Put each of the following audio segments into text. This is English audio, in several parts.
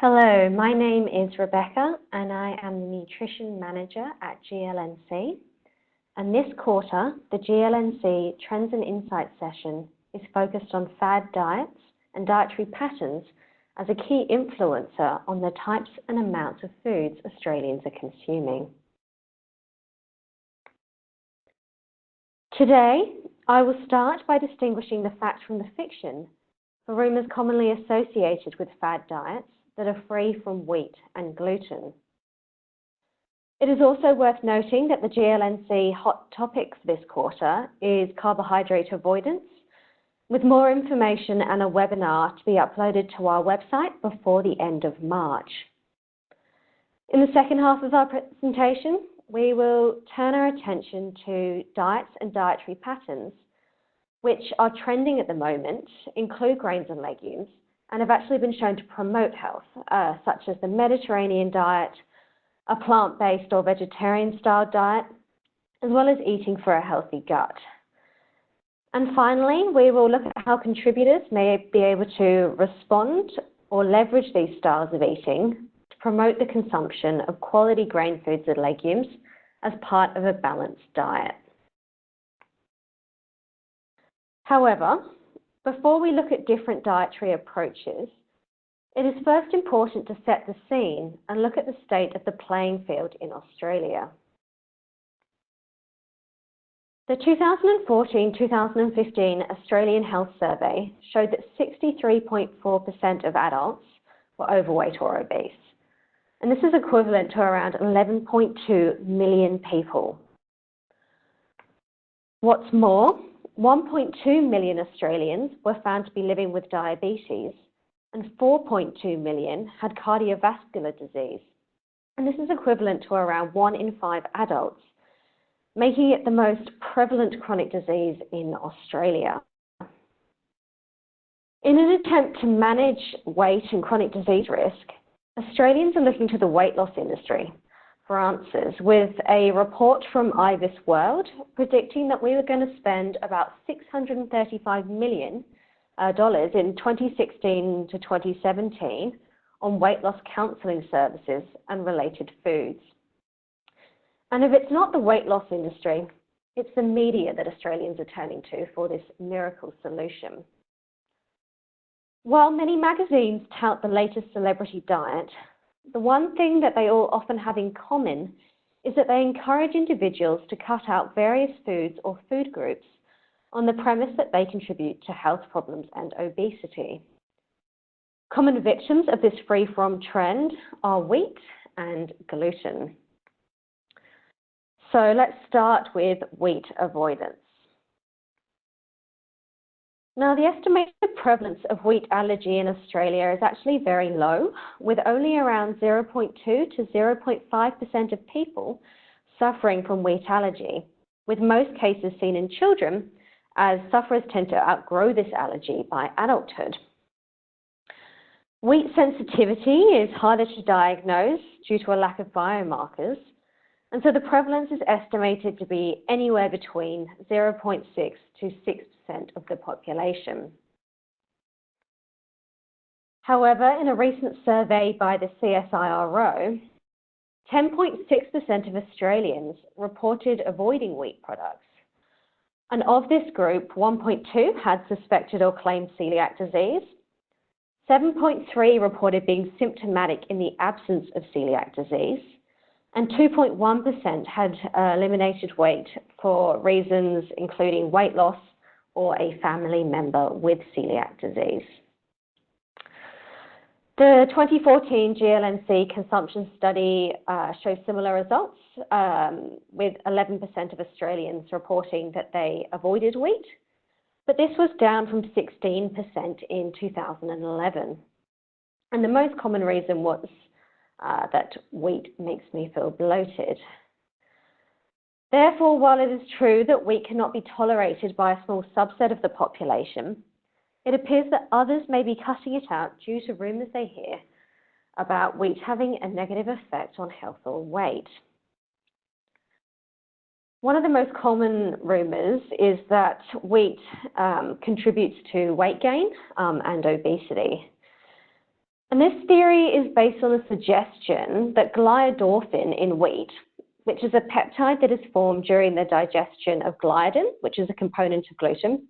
Hello, my name is Rebecca and I am the Nutrition Manager at GLNC. And this quarter, the GLNC Trends and Insights session is focused on fad diets and dietary patterns as a key influencer on the types and amounts of foods Australians are consuming. Today, I will start by distinguishing the fact from the fiction for rumours commonly associated with fad diets that are free from wheat and gluten. It is also worth noting that the GLNC hot topic for this quarter is carbohydrate avoidance, with more information and a webinar to be uploaded to our website before the end of March. In the second half of our presentation, we will turn our attention to diets and dietary patterns, which are trending at the moment, include grains and legumes, and have actually been shown to promote health, such as the Mediterranean diet, a plant-based or vegetarian-style diet, as well as eating for a healthy gut. And finally, we will look at how contributors may be able to respond or leverage these styles of eating to promote the consumption of quality grain foods and legumes as part of a balanced diet. However, before we look at different dietary approaches, it is first important to set the scene and look at the state of the playing field in Australia. The 2014-2015 Australian Health Survey showed that 63.4% of adults were overweight or obese, and this is equivalent to around 11.2 million people. What's more, 1.2 million Australians were found to be living with diabetes, and 4.2 million had cardiovascular disease. And this is equivalent to around 1 in 5 adults, making it the most prevalent chronic disease in Australia. In an attempt to manage weight and chronic disease risk, Australians are looking to the weight loss industry for answers, with a report from IBIS World predicting that we were going to spend about $635 million in 2016 to 2017 on weight loss counselling services and related foods. And if it's not the weight loss industry, it's the media that Australians are turning to for this miracle solution. While many magazines tout the latest celebrity diet, the one thing that they all often have in common is that they encourage individuals to cut out various foods or food groups on the premise that they contribute to health problems and obesity. Common victims of this free-from trend are wheat and gluten. So let's start with wheat avoidance. Now, the estimated prevalence of wheat allergy in Australia is actually very low, with only around 0.2 to 0.5% of people suffering from wheat allergy, with most cases seen in children, as sufferers tend to outgrow this allergy by adulthood. Wheat sensitivity is harder to diagnose due to a lack of biomarkers, and so the prevalence is estimated to be anywhere between 0.6 to 6% of the population. However, in a recent survey by the CSIRO, 10.6% of Australians reported avoiding wheat products. And of this group, 1.2 had suspected or claimed celiac disease, 7.3 reported being symptomatic in the absence of celiac disease, and 2.1% had eliminated weight for reasons including weight loss or a family member with celiac disease. The 2014 GLNC consumption study shows similar results, with 11% of Australians reporting that they avoided wheat, but this was down from 16% in 2011. And the most common reason was that wheat makes me feel bloated. Therefore, while it is true that wheat cannot be tolerated by a small subset of the population, it appears that others may be cutting it out due to rumours they hear about wheat having a negative effect on health or weight. One of the most common rumours is that wheat contributes to weight gain and obesity. And this theory is based on the suggestion that gliadorphin in wheat, which is a peptide that is formed during the digestion of gliadin, which is a component of gluten,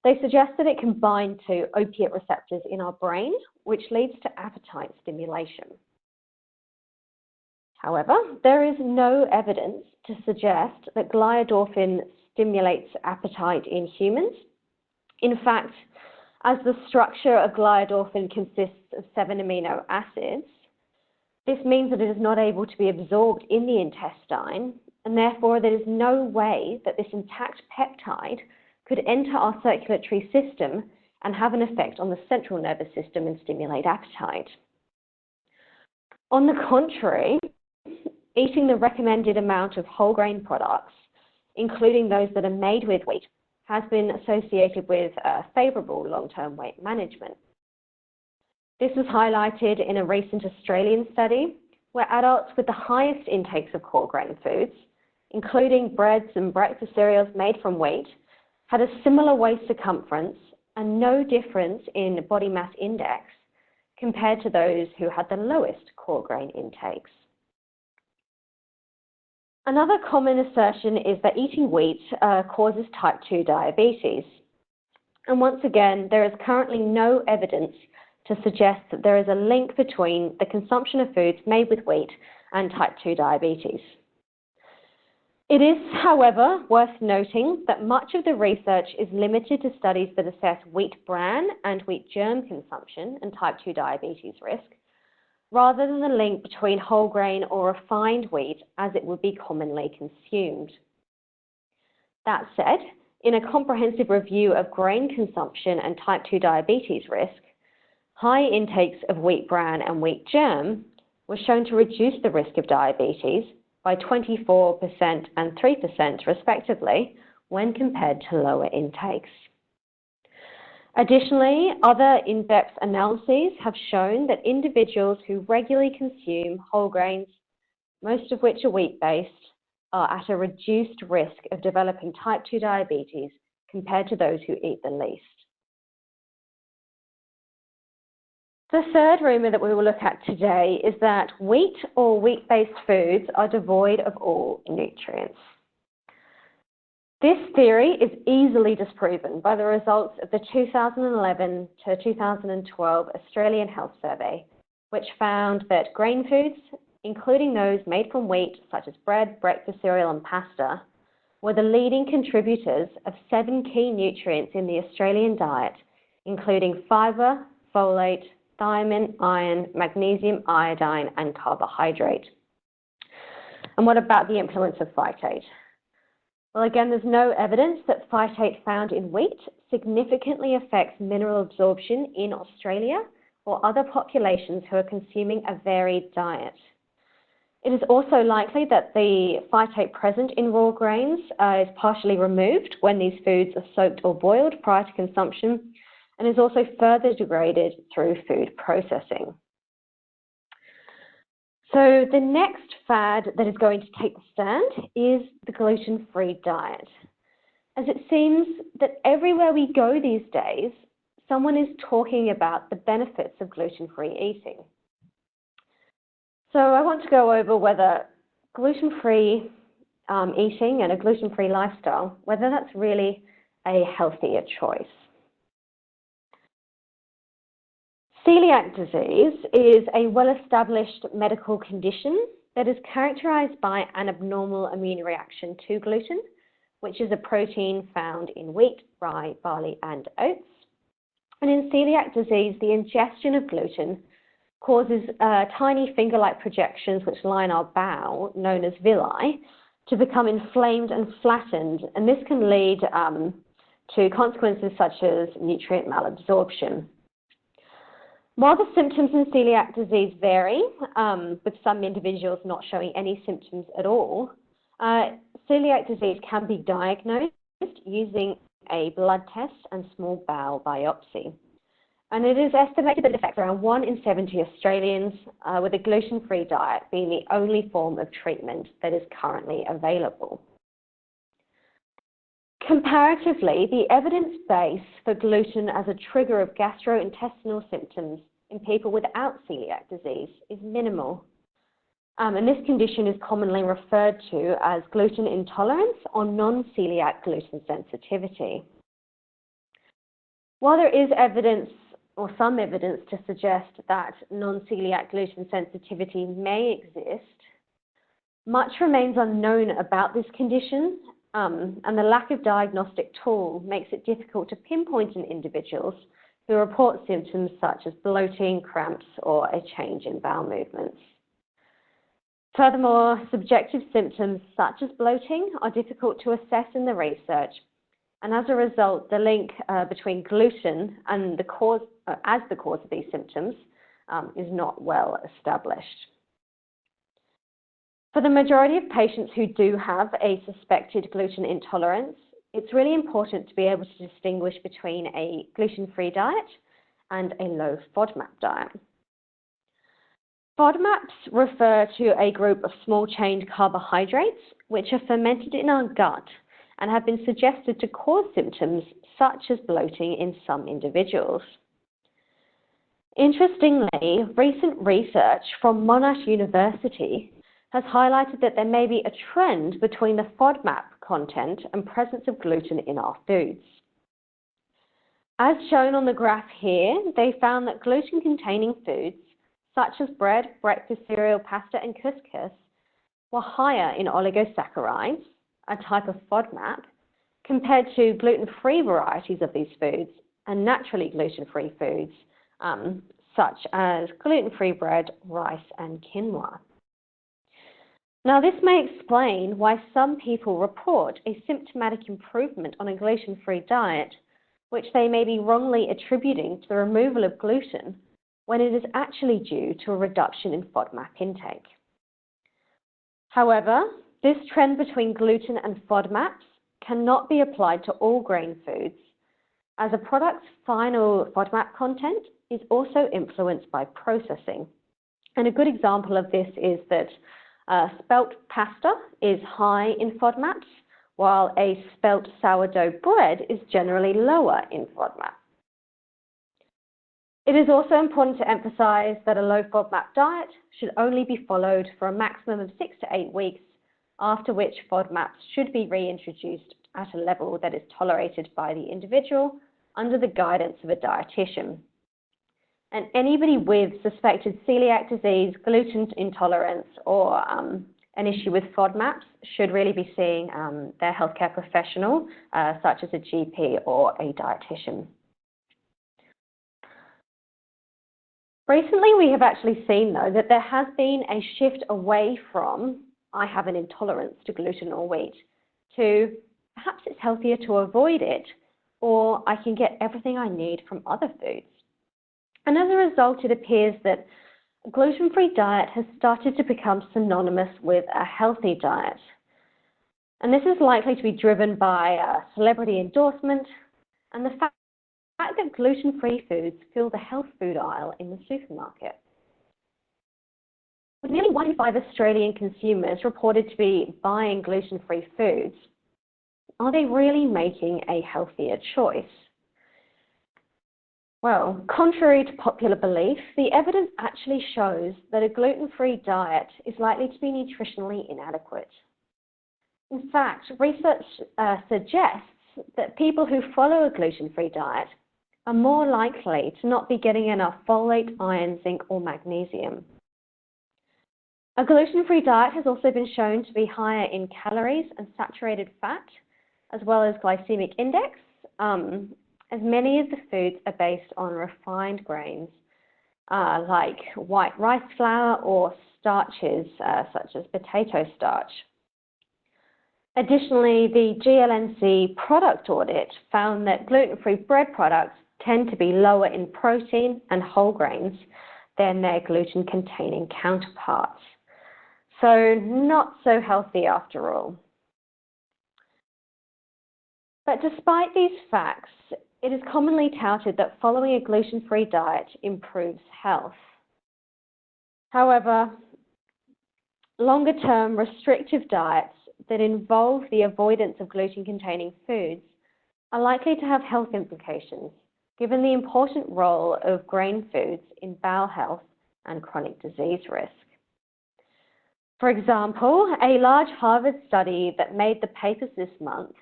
they suggest that it can bind to opiate receptors in our brain, which leads to appetite stimulation. However, there is no evidence to suggest that gliadorphin stimulates appetite in humans. In fact, as the structure of gliadorphin consists of 7 amino acids, this means that it is not able to be absorbed in the intestine, and therefore there is no way that this intact peptide could enter our circulatory system and have an effect on the central nervous system and stimulate appetite. On the contrary, eating the recommended amount of whole grain products, including those that are made with wheat, has been associated with favourable long-term weight management. This was highlighted in a recent Australian study where adults with the highest intakes of whole grain foods, including breads and breakfast cereals made from wheat, had a similar waist circumference and no difference in body mass index compared to those who had the lowest whole grain intakes. Another common assertion is that eating wheat causes type 2 diabetes. And once again, there is currently no evidence to suggest that there is a link between the consumption of foods made with wheat and type 2 diabetes. It is, however, worth noting that much of the research is limited to studies that assess wheat bran and wheat germ consumption and type 2 diabetes risk, rather than the link between whole grain or refined wheat as it would be commonly consumed. That said, in a comprehensive review of grain consumption and type 2 diabetes risk, high intakes of wheat bran and wheat germ were shown to reduce the risk of diabetes by 24% and 3% respectively when compared to lower intakes. Additionally, other in-depth analyses have shown that individuals who regularly consume whole grains, most of which are wheat-based, are at a reduced risk of developing type 2 diabetes compared to those who eat the least. The third rumour that we will look at today is that wheat or wheat-based foods are devoid of all nutrients. This theory is easily disproven by the results of the 2011 to 2012 Australian Health Survey, which found that grain foods, including those made from wheat, such as bread, breakfast cereal, and pasta, were the leading contributors of 7 key nutrients in the Australian diet, including fibre, folate, thiamine, iron, magnesium, iodine, and carbohydrate. And what about the influence of phytate? Well, again, there's no evidence that phytate found in wheat significantly affects mineral absorption in Australia or other populations who are consuming a varied diet. It is also likely that the phytate present in raw grains is partially removed when these foods are soaked or boiled prior to consumption, and is also further degraded through food processing. So the next fad that is going to take the stand is the gluten-free diet, as it seems that everywhere we go these days, someone is talking about the benefits of gluten-free eating. So I want to go over whether gluten-free eating and a gluten-free lifestyle, whether that's really a healthier choice. Celiac disease is a well-established medical condition that is characterized by an abnormal immune reaction to gluten, which is a protein found in wheat, rye, barley, and oats. And in celiac disease, the ingestion of gluten causes tiny finger-like projections which line our bowel, known as villi, to become inflamed and flattened, and this can lead to consequences such as nutrient malabsorption. While the symptoms in celiac disease vary, with some individuals not showing any symptoms at all, celiac disease can be diagnosed using a blood test and small bowel biopsy. And it is estimated that it affects around 1 in 70 Australians, with a gluten-free diet being the only form of treatment that is currently available. Comparatively, the evidence base for gluten as a trigger of gastrointestinal symptoms in people without celiac disease is minimal. And this condition is commonly referred to as gluten intolerance or non-celiac gluten sensitivity. While there is evidence or some evidence to suggest that non-celiac gluten sensitivity may exist, much remains unknown about this condition, and the lack of diagnostic tool makes it difficult to pinpoint in individuals who report symptoms such as bloating, cramps, or a change in bowel movements. Furthermore, subjective symptoms such as bloating are difficult to assess in the research, and as a result, the link between gluten and the cause, as the cause of these symptoms is not well established. For the majority of patients who do have a suspected gluten intolerance, it's really important to be able to distinguish between a gluten-free diet and a low FODMAP diet. FODMAPs refer to a group of small-chain carbohydrates which are fermented in our gut and have been suggested to cause symptoms such as bloating in some individuals. Interestingly, recent research from Monash University has highlighted that there may be a trend between the FODMAP content and presence of gluten in our foods. As shown on the graph here, they found that gluten-containing foods such as bread, breakfast cereal, pasta, and couscous were higher in oligosaccharides, a type of FODMAP, compared to gluten-free varieties of these foods and naturally gluten-free foods, such as gluten-free bread, rice, and quinoa. Now, this may explain why some people report a symptomatic improvement on a gluten-free diet, which they may be wrongly attributing to the removal of gluten, when it is actually due to a reduction in FODMAP intake. However, this trend between gluten and FODMAPs cannot be applied to all grain foods, as a product's final FODMAP content is also influenced by processing. And a good example of this is that spelt pasta is high in FODMAPs, while a spelt sourdough bread is generally lower in FODMAP. It is also important to emphasize that a low FODMAP diet should only be followed for a maximum of 6 to 8 weeks, after which FODMAPs should be reintroduced at a level that is tolerated by the individual under the guidance of a dietitian. And anybody with suspected celiac disease, gluten intolerance, or an issue with FODMAPs should really be seeing their healthcare professional, such as a GP or a dietitian. Recently, we have actually seen, though, that there has been a shift away from I have an intolerance to gluten or wheat to perhaps it's healthier to avoid it, or I can get everything I need from other foods. And as a result, it appears that a gluten-free diet has started to become synonymous with a healthy diet. And this is likely to be driven by celebrity endorsement and the fact that gluten-free foods fill the health food aisle in the supermarket. With nearly 1 in 5 Australian consumers reported to be buying gluten-free foods, are they really making a healthier choice? Well, contrary to popular belief, the evidence actually shows that a gluten-free diet is likely to be nutritionally inadequate. In fact, research suggests that people who follow a gluten-free diet are more likely to not be getting enough folate, iron, zinc, or magnesium. A gluten-free diet has also been shown to be higher in calories and saturated fat, as well as glycemic index, as many of the foods are based on refined grains like white rice flour or starches such as potato starch. Additionally, the GLNC product audit found that gluten-free bread products tend to be lower in protein and whole grains than their gluten-containing counterparts. So not so healthy after all. But despite these facts, it is commonly touted that following a gluten-free diet improves health. However, longer-term restrictive diets that involve the avoidance of gluten-containing foods are likely to have health implications, given the important role of grain foods in bowel health and chronic disease risk. For example, a large Harvard study that made the papers this month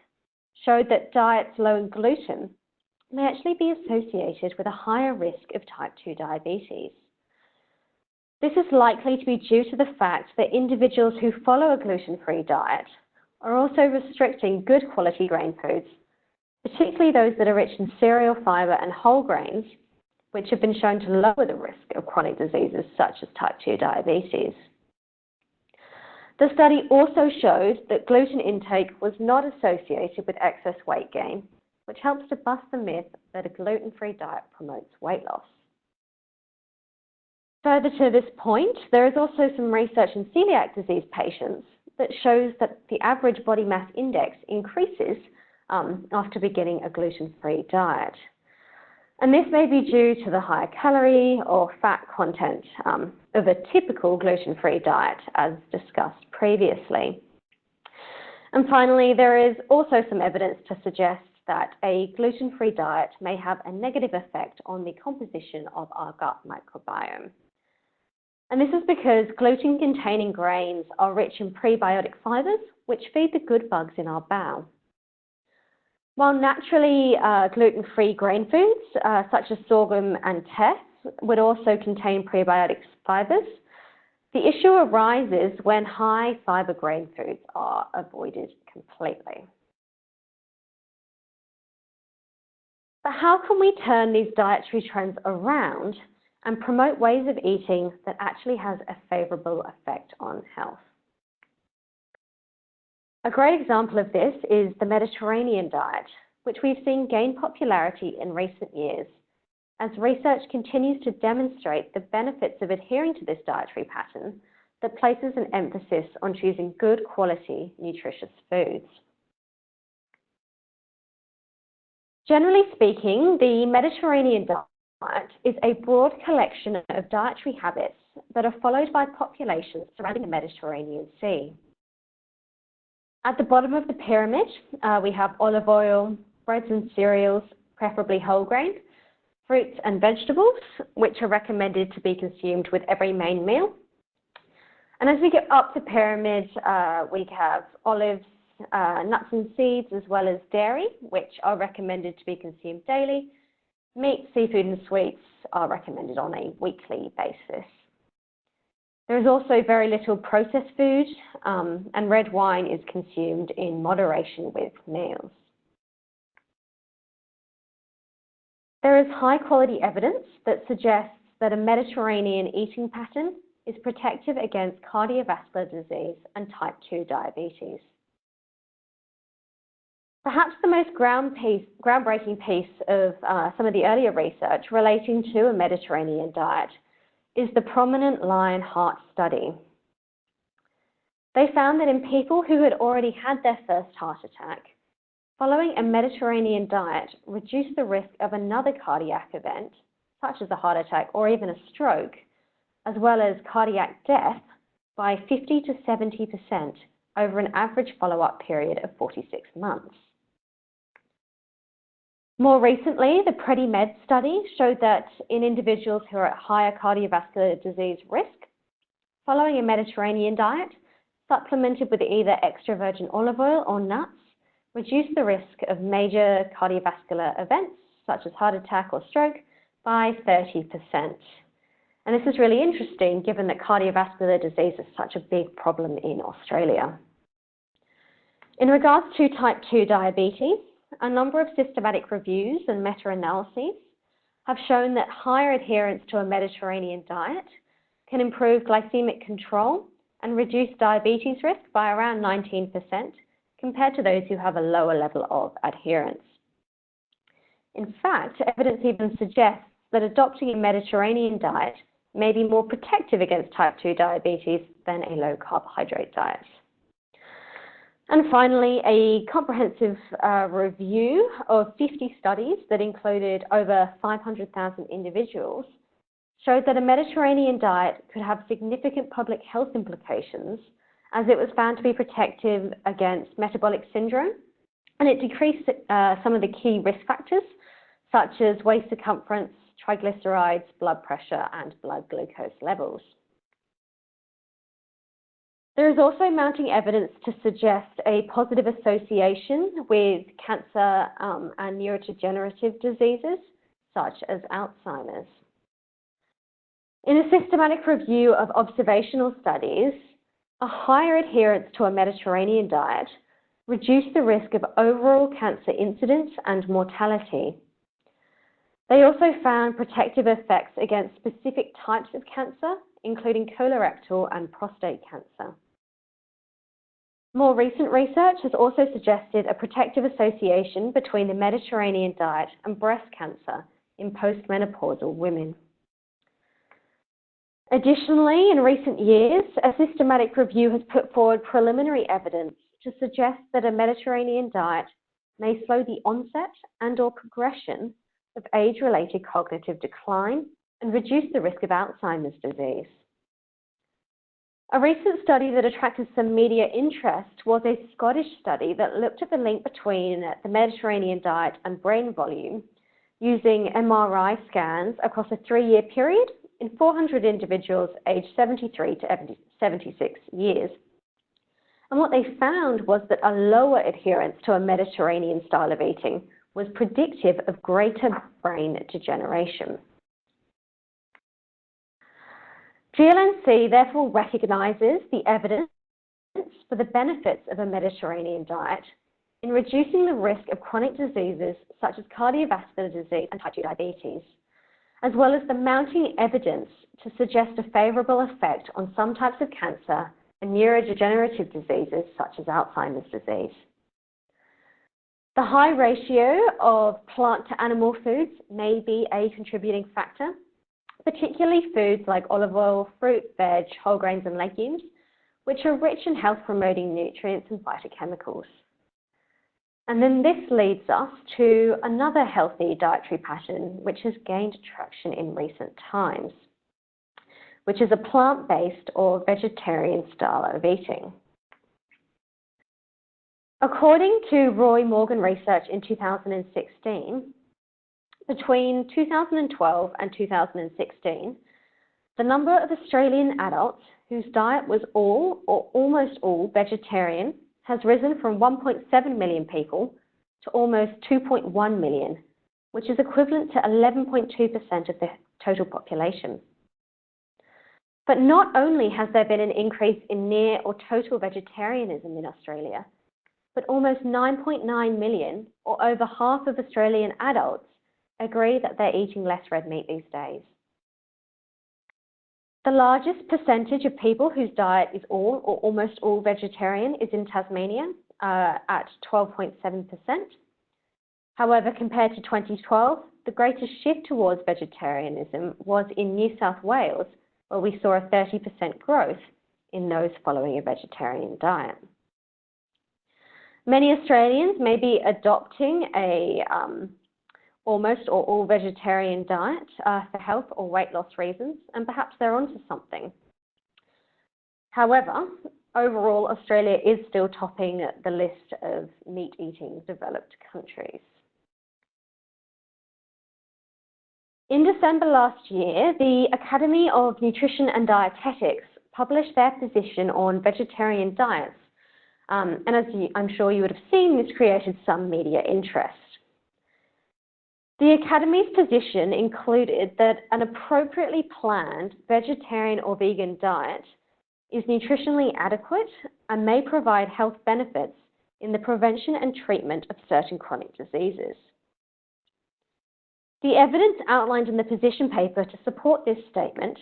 showed that diets low in gluten may actually be associated with a higher risk of type 2 diabetes. This is likely to be due to the fact that individuals who follow a gluten-free diet are also restricting good quality grain foods, particularly those that are rich in cereal, fiber, and whole grains, which have been shown to lower the risk of chronic diseases such as type 2 diabetes. The study also showed that gluten intake was not associated with excess weight gain, which helps to bust the myth that a gluten-free diet promotes weight loss. Further to this point, there is also some research in celiac disease patients that shows that the average body mass index increases after beginning a gluten-free diet. And this may be due to the higher calorie or fat content of a typical gluten-free diet, as discussed previously. And finally, there is also some evidence to suggest that a gluten-free diet may have a negative effect on the composition of our gut microbiome. And this is because gluten-containing grains are rich in prebiotic fibers, which feed the good bugs in our bowel. While naturally gluten-free grain foods, such as sorghum and teff, would also contain prebiotic fibers, the issue arises when high-fiber grain foods are avoided completely. But how can we turn these dietary trends around and promote ways of eating that actually has a favourable effect on health? A great example of this is the Mediterranean diet, which we've seen gain popularity in recent years, as research continues to demonstrate the benefits of adhering to this dietary pattern that places an emphasis on choosing good quality, nutritious foods. Generally speaking, the Mediterranean diet is a broad collection of dietary habits that are followed by populations surrounding the Mediterranean Sea. At the bottom of the pyramid, we have olive oil, breads and cereals, preferably whole grain, fruits and vegetables, which are recommended to be consumed with every main meal. And as we get up the pyramid, we have olives, nuts and seeds, as well as dairy, which are recommended to be consumed daily. Meat, seafood and sweets are recommended on a weekly basis. There is also very little processed food, and red wine is consumed in moderation with meals. There is high-quality evidence that suggests that a Mediterranean eating pattern is protective against cardiovascular disease and type 2 diabetes. Perhaps the most groundbreaking piece of some of the earlier research relating to a Mediterranean diet is the Prominent Lion Heart Study. They found that in people who had already had their first heart attack, following a Mediterranean diet reduced the risk of another cardiac event, such as a heart attack or even a stroke, as well as cardiac death, by 50 to 70% over an average follow-up period of 46 months. More recently, the PREDIMED study showed that in individuals who are at higher cardiovascular disease risk, following a Mediterranean diet, supplemented with either extra virgin olive oil or nuts, reduced the risk of major cardiovascular events, such as heart attack or stroke, by 30%. And this is really interesting, given that cardiovascular disease is such a big problem in Australia. In regards to type 2 diabetes, a number of systematic reviews and meta-analyses have shown that higher adherence to a Mediterranean diet can improve glycemic control and reduce diabetes risk by around 19% compared to those who have a lower level of adherence. In fact, evidence even suggests that adopting a Mediterranean diet may be more protective against type 2 diabetes than a low carbohydrate diet. And finally, a comprehensive review of 50 studies that included over 500,000 individuals showed that a Mediterranean diet could have significant public health implications, as it was found to be protective against metabolic syndrome, and it decreased some of the key risk factors, such as waist circumference, triglycerides, blood pressure, and blood glucose levels. There is also mounting evidence to suggest a positive association with cancer and neurodegenerative diseases, such as Alzheimer's. In a systematic review of observational studies, a higher adherence to a Mediterranean diet reduced the risk of overall cancer incidence and mortality. They also found protective effects against specific types of cancer, including colorectal and prostate cancer. More recent research has also suggested a protective association between the Mediterranean diet and breast cancer in postmenopausal women. Additionally, in recent years, a systematic review has put forward preliminary evidence to suggest that a Mediterranean diet may slow the onset and/or progression of age-related cognitive decline and reduce the risk of Alzheimer's disease. A recent study that attracted some media interest was a Scottish study that looked at the link between the Mediterranean diet and brain volume using MRI scans across a 3-year period in 400 individuals aged 73 to 76 years. And what they found was that a lower adherence to a Mediterranean style of eating was predictive of greater brain degeneration. GLNC therefore recognises the evidence for the benefits of a Mediterranean diet in reducing the risk of chronic diseases such as cardiovascular disease and type 2 diabetes, as well as the mounting evidence to suggest a favourable effect on some types of cancer and neurodegenerative diseases such as Alzheimer's disease. The high ratio of plant to animal foods may be a contributing factor, particularly foods like olive oil, fruit, veg, whole grains and legumes, which are rich in health-promoting nutrients and phytochemicals. And then this leads us to another healthy dietary pattern which has gained traction in recent times, which is a plant-based or vegetarian style of eating. According to Roy Morgan research in 2016, between 2012 and 2016, the number of Australian adults whose diet was all or almost all vegetarian has risen from 1.7 million people to almost 2.1 million, which is equivalent to 11.2% of the total population. But not only has there been an increase in near or total vegetarianism in Australia, but almost 9.9 million, or over half of Australian adults, agree that they're eating less red meat these days. The largest percentage of people whose diet is all or almost all vegetarian is in Tasmania at 12.7%. However, compared to 2012, the greatest shift towards vegetarianism was in New South Wales, where we saw a 30% growth in those following a vegetarian diet. Many Australians may be adopting a almost or all vegetarian diet for health or weight loss reasons, and perhaps they're onto something. However, overall, Australia is still topping the list of meat-eating developed countries. In December last year, the Academy of Nutrition and Dietetics published their position on vegetarian diets, and as I'm sure you would have seen, this created some media interest. The Academy's position included that an appropriately planned vegetarian or vegan diet is nutritionally adequate and may provide health benefits in the prevention and treatment of certain chronic diseases. The evidence outlined in the position paper to support this statement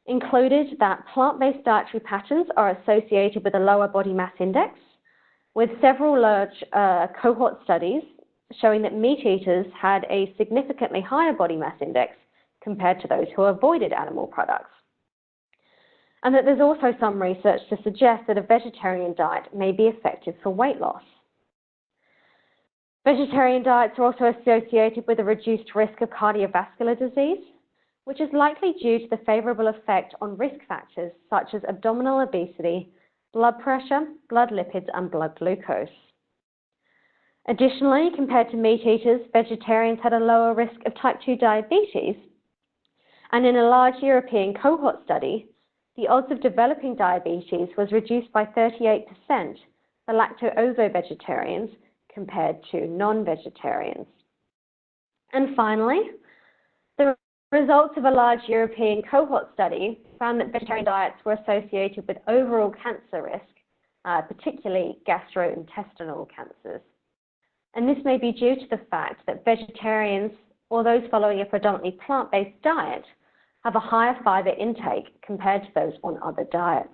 included that plant-based dietary patterns are associated with a lower body mass index, with several large cohort studies showing that meat eaters had a significantly higher body mass index compared to those who avoided animal products. And that there's also some research to suggest that a vegetarian diet may be effective for weight loss. Vegetarian diets are also associated with a reduced risk of cardiovascular disease, which is likely due to the favourable effect on risk factors such as abdominal obesity, blood pressure, blood lipids, and blood glucose. Additionally, compared to meat eaters, vegetarians had a lower risk of type 2 diabetes. And in a large European cohort study, the odds of developing diabetes was reduced by 38% for lacto-ovo-vegetarians compared to non-vegetarians. And finally, the results of a large European cohort study found that vegetarian diets were associated with overall cancer risk, particularly gastrointestinal cancers. And this may be due to the fact that vegetarians, or those following a predominantly plant-based diet, have a higher fiber intake compared to those on other diets.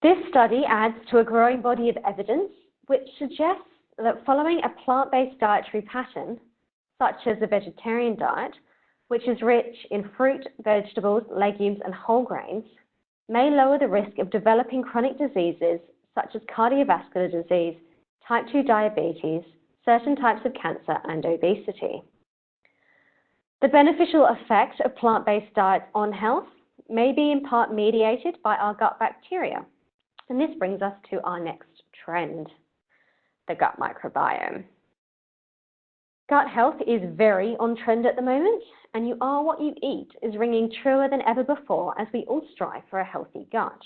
This study adds to a growing body of evidence which suggests that following a plant-based dietary pattern, such as a vegetarian diet, which is rich in fruit, vegetables, legumes, and whole grains, may lower the risk of developing chronic diseases such as cardiovascular disease, type 2 diabetes, certain types of cancer, and obesity. The beneficial effect of plant-based diets on health may be in part mediated by our gut bacteria. And this brings us to our next trend, the gut microbiome. Gut health is very on trend at the moment, and you are what you eat is ringing truer than ever before as we all strive for a healthy gut.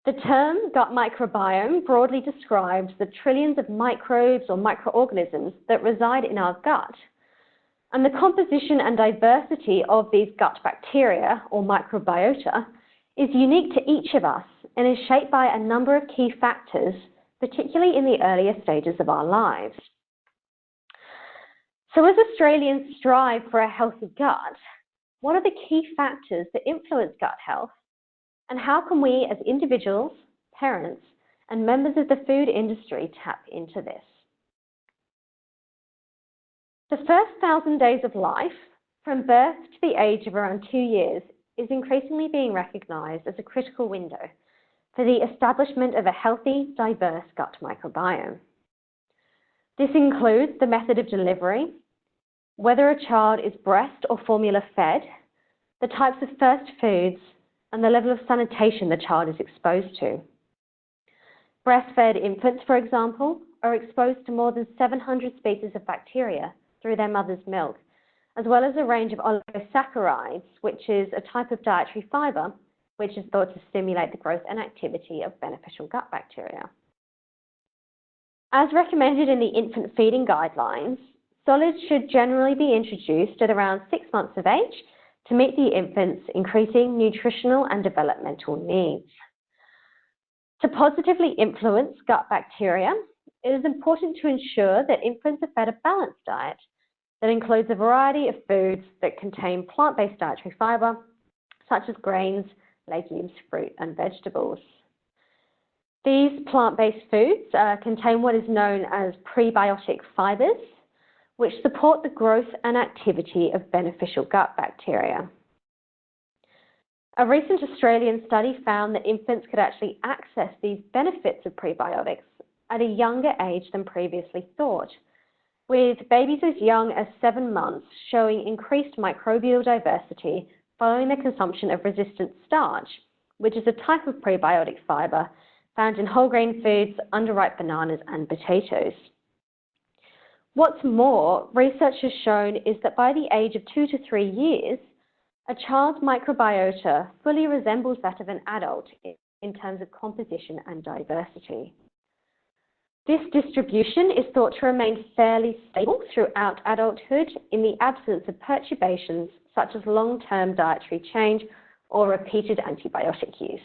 The term gut microbiome broadly describes the trillions of microbes or microorganisms that reside in our gut, and the composition and diversity of these gut bacteria or microbiota is unique to each of us and is shaped by a number of key factors, particularly in the earlier stages of our lives. So as Australians strive for a healthy gut, what are the key factors that influence gut health? And how can we as individuals, parents, and members of the food industry tap into this? The first 1,000 days of life, from birth to the age of around 2 years, is increasingly being recognised as a critical window for the establishment of a healthy, diverse gut microbiome. This includes the method of delivery, whether a child is breast or formula fed, the types of first foods, and the level of sanitation the child is exposed to. Breastfed infants, for example, are exposed to more than 700 species of bacteria through their mother's milk, as well as a range of oligosaccharides, which is a type of dietary fiber which is thought to stimulate the growth and activity of beneficial gut bacteria. As recommended in the infant feeding guidelines, solids should generally be introduced at around 6 months of age to meet the infant's increasing nutritional and developmental needs. To positively influence gut bacteria, it is important to ensure that infants are fed a balanced diet that includes a variety of foods that contain plant-based dietary fiber, such as grains, legumes, fruit, and vegetables. These plant-based foods contain what is known as prebiotic fibers, which support the growth and activity of beneficial gut bacteria. A recent Australian study found that infants could actually access these benefits of prebiotics at a younger age than previously thought, with babies as young as 7 months showing increased microbial diversity following the consumption of resistant starch, which is a type of prebiotic fiber found in whole grain foods, underripe bananas, and potatoes. What's more, research has shown is that by the age of 2 to 3 years, a child's microbiota fully resembles that of an adult in terms of composition and diversity. This distribution is thought to remain fairly stable throughout adulthood in the absence of perturbations such as long-term dietary change or repeated antibiotic use.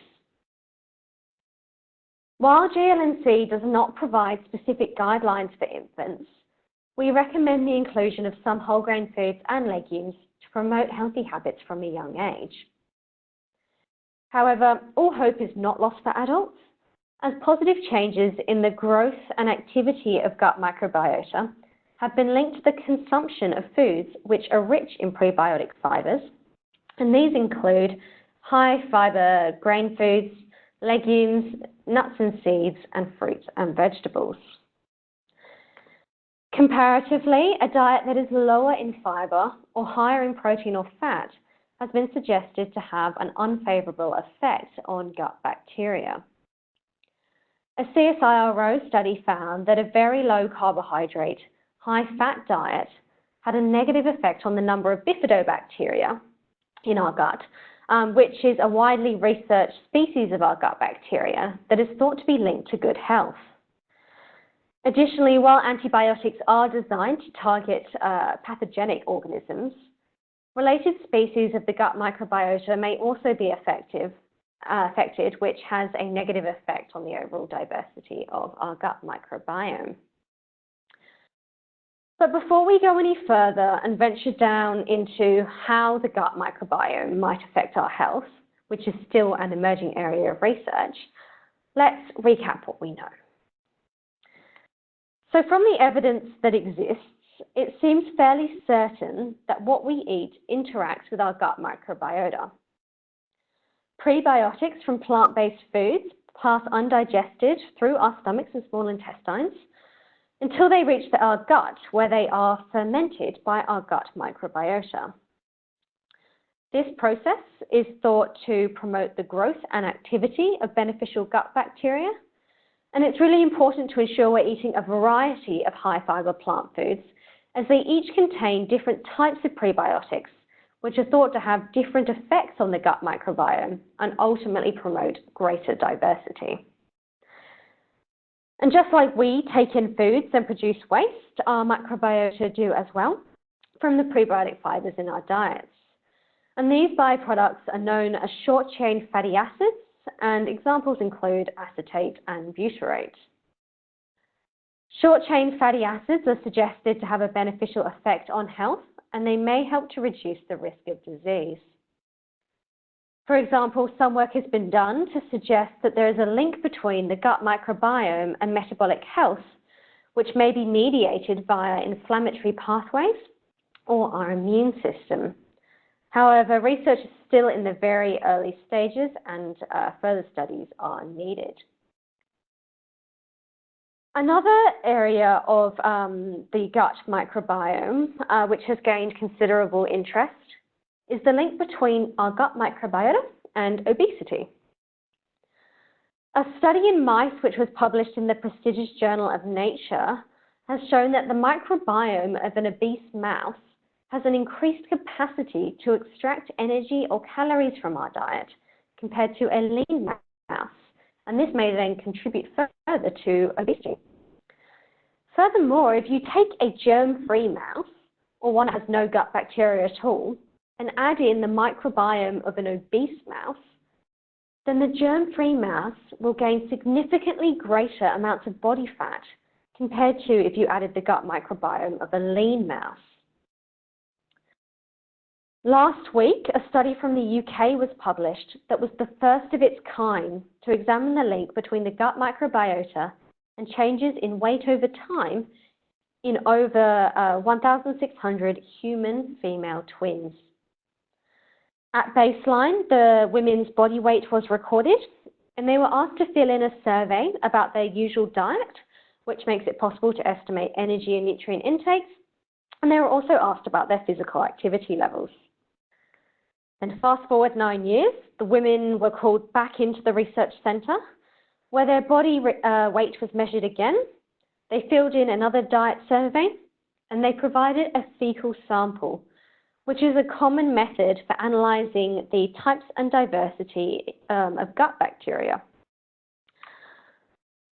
While GLNC does not provide specific guidelines for infants, we recommend the inclusion of some whole grain foods and legumes to promote healthy habits from a young age. However, all hope is not lost for adults, as positive changes in the growth and activity of gut microbiota have been linked to the consumption of foods which are rich in prebiotic fibers, and these include high fiber grain foods, legumes, nuts and seeds, and fruits and vegetables. Comparatively, a diet that is lower in fiber or higher in protein or fat has been suggested to have an unfavorable effect on gut bacteria. A CSIRO study found that a very low carbohydrate, high fat diet had a negative effect on the number of bifidobacteria in our gut, which is a widely researched species of our gut bacteria that is thought to be linked to good health. Additionally, while antibiotics are designed to target pathogenic organisms, related species of the gut microbiota may also be affected, which has a negative effect on the overall diversity of our gut microbiome. But before we go any further and venture down into how the gut microbiome might affect our health, which is still an emerging area of research, let's recap what we know. So from the evidence that exists, it seems fairly certain that what we eat interacts with our gut microbiota. Prebiotics from plant-based foods pass undigested through our stomachs and small intestines until they reach our gut, where they are fermented by our gut microbiota. This process is thought to promote the growth and activity of beneficial gut bacteria, and it's really important to ensure we're eating a variety of high-fiber plant foods, as they each contain different types of prebiotics, which are thought to have different effects on the gut microbiome and ultimately promote greater diversity. And just like we take in foods and produce waste, our microbiota do as well from the prebiotic fibers in our diets. And these byproducts are known as short-chain fatty acids, and examples include acetate and butyrate. Short-chain fatty acids are suggested to have a beneficial effect on health, and they may help to reduce the risk of disease. For example, some work has been done to suggest that there is a link between the gut microbiome and metabolic health, which may be mediated via inflammatory pathways or our immune system. However, research is still in the very early stages, and further studies are needed. Another area of the gut microbiome, which has gained considerable interest, is the link between our gut microbiota and obesity. A study in mice, which was published in the prestigious journal of Nature, has shown that the microbiome of an obese mouse has an increased capacity to extract energy or calories from our diet compared to a lean mouse, and this may then contribute further to obesity. Furthermore, if you take a germ-free mouse, or one that has no gut bacteria at all, and add in the microbiome of an obese mouse, then the germ-free mouse will gain significantly greater amounts of body fat compared to if you added the gut microbiome of a lean mouse. Last week, a study from the UK was published that was the first of its kind to examine the link between the gut microbiota and changes in weight over time in over 1,600 human female twins. At baseline, the women's body weight was recorded, and they were asked to fill in a survey about their usual diet, which makes it possible to estimate energy and nutrient intakes, and they were also asked about their physical activity levels. And fast forward 9 years, the women were called back into the research centre, where their body weight was measured again. They filled in another diet survey, and they provided a fecal sample, which is a common method for analysing the types and diversity of gut bacteria.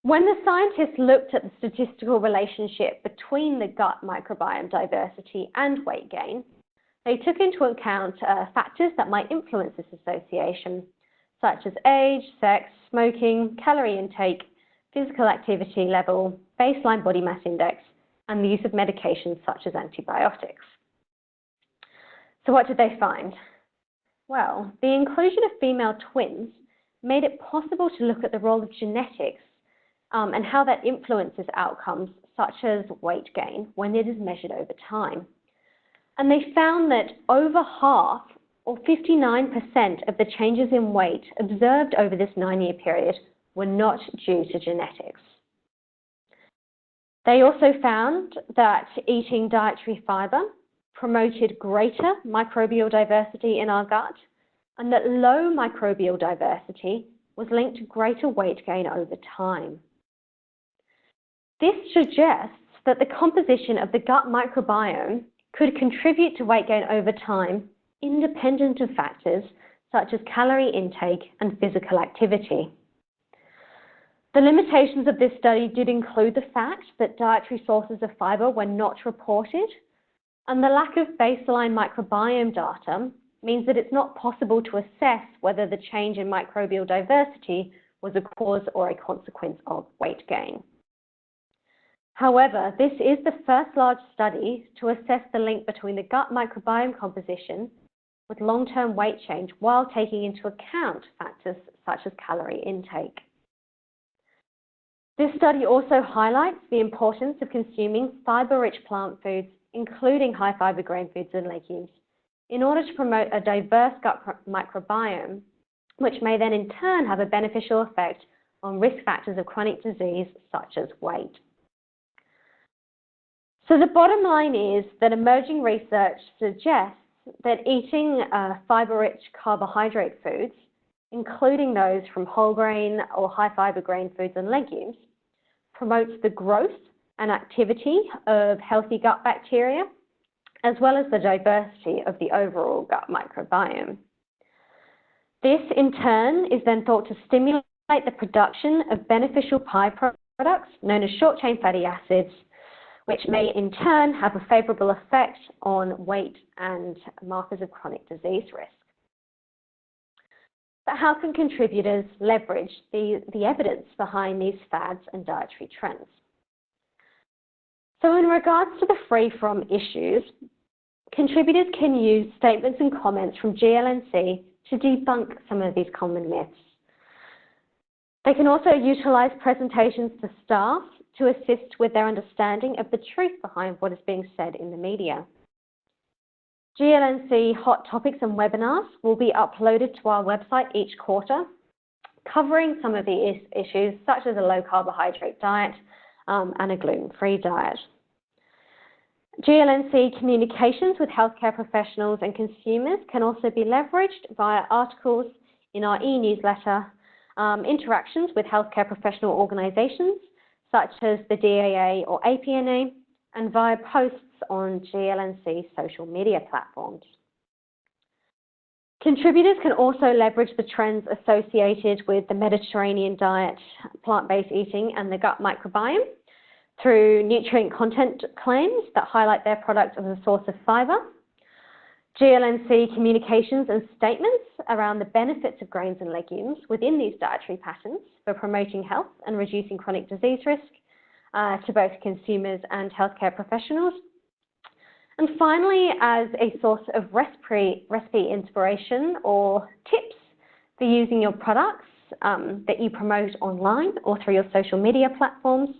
When the scientists looked at the statistical relationship between the gut microbiome diversity and weight gain, they took into account factors that might influence this association, such as age, sex, smoking, calorie intake, physical activity level, baseline body mass index, and the use of medications such as antibiotics. So what did they find? Well, the inclusion of female twins made it possible to look at the role of genetics and how that influences outcomes such as weight gain when it is measured over time. And they found that over half, or 59% of the changes in weight observed over this 9-year period were not due to genetics. They also found that eating dietary fibre promoted greater microbial diversity in our gut, and that low microbial diversity was linked to greater weight gain over time. This suggests that the composition of the gut microbiome could contribute to weight gain over time, independent of factors such as calorie intake and physical activity. The limitations of this study did include the fact that dietary sources of fiber were not reported, and the lack of baseline microbiome data means that it's not possible to assess whether the change in microbial diversity was a cause or a consequence of weight gain. However, this is the first large study to assess the link between the gut microbiome composition with long-term weight change while taking into account factors such as calorie intake. This study also highlights the importance of consuming fiber-rich plant foods, including high-fiber grain foods and legumes, in order to promote a diverse gut microbiome, which may then in turn have a beneficial effect on risk factors of chronic disease such as weight. So the bottom line is that emerging research suggests that eating fiber-rich carbohydrate foods, including those from whole grain or high-fiber grain foods and legumes, promotes the growth and activity of healthy gut bacteria, as well as the diversity of the overall gut microbiome. This, in turn, is then thought to stimulate the production of beneficial products known as short-chain fatty acids, which may in turn have a favorable effect on weight and markers of chronic disease risk. But how can contributors leverage the evidence behind these fads and dietary trends? So in regards to the free-from issues, contributors can use statements and comments from GLNC to debunk some of these common myths. They can also utilize presentations to staff to assist with their understanding of the truth behind what is being said in the media. GLNC hot topics and webinars will be uploaded to our website each quarter, covering some of the issues such as a low carbohydrate diet and a gluten-free diet. GLNC communications with healthcare professionals and consumers can also be leveraged via articles in our e-newsletter, interactions with healthcare professional organisations such as the DAA or APD, and via posts on GLNC social media platforms. Contributors can also leverage the trends associated with the Mediterranean diet, plant-based eating, and the gut microbiome through nutrient content claims that highlight their product as a source of fiber, GLNC communications and statements around the benefits of grains and legumes within these dietary patterns for promoting health and reducing chronic disease risk to both consumers and healthcare professionals. And finally, as a source of recipe inspiration or tips for using your products that you promote online or through your social media platforms.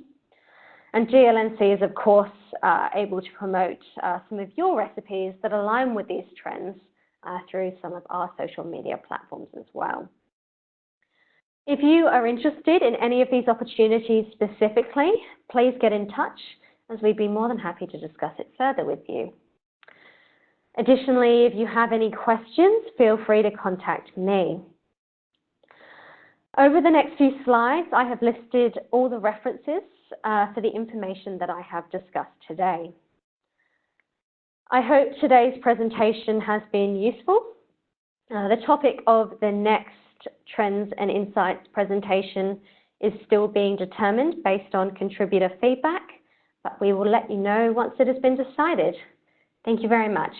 And GLNC is, of course, able to promote some of your recipes that align with these trends through some of our social media platforms as well. If you are interested in any of these opportunities specifically, please get in touch, as we'd be more than happy to discuss it further with you. Additionally, if you have any questions, feel free to contact me. Over the next few slides, I have listed all the references for the information that I have discussed today. I hope today's presentation has been useful. The topic of the next Trends and Insights presentation is still being determined based on contributor feedback, but we will let you know once it has been decided. Thank you very much.